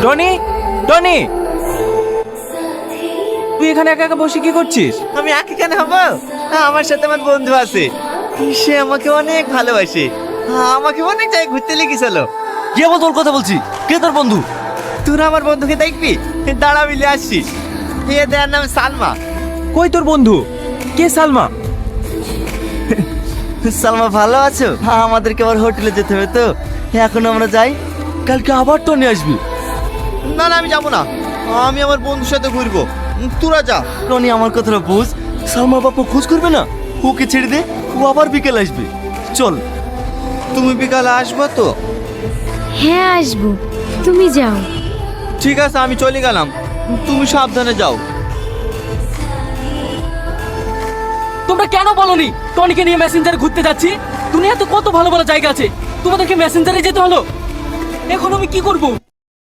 Tony, Tony, তুই এখানে একা একা বসে কি করছিস? আমি একা কেন হব? আমার সাথে আমার বন্ধু আছে, সে আমাকে অনেক ভালোবাসে, আমাকে অনেক জায়গায় ঘুরতে লেগেছিল। কে বল তোর কথা বলছি? কে তোর বন্ধু? তোরা আমার বন্ধুকে দেখবি, দাঁড়া মিলে আসছি। এ দেয়ার নাম সালমা। কই তোর বন্ধু? কে সালমা? সালমা ভালো আছো? আমাদেরকে আবার হোটেলে যেতে হবে তো, এখন আমরা যাই। কালকে আবার টনি আসবি। না না, আমি যাবো না, আমি আমার বন্ধুর সাথে ঘুরবো, তোরা যা। টনি আমার কথাটা বুঝ, সালমা বাপু খোঁজ করবে না, ওকে ছেড়ে দে, ও আবার বিকেল আসবে। চল। তুমি বিকালে আসবো তো? হ্যাঁ আসবো, তুমি যাও। ঠিক আছে, আমি চলে গেলাম, তুমি সাবধানে যাও। তোমরা কেন বলনি টনিকে নিয়ে মেসেঞ্জারে ঘুরতে যাচ্ছি? দুনিয়াতে কত ভালো ভালো জায়গা আছে, তোমাদেরকে মেসেঞ্জারে যেতে হলো। এখন আমি কি করব?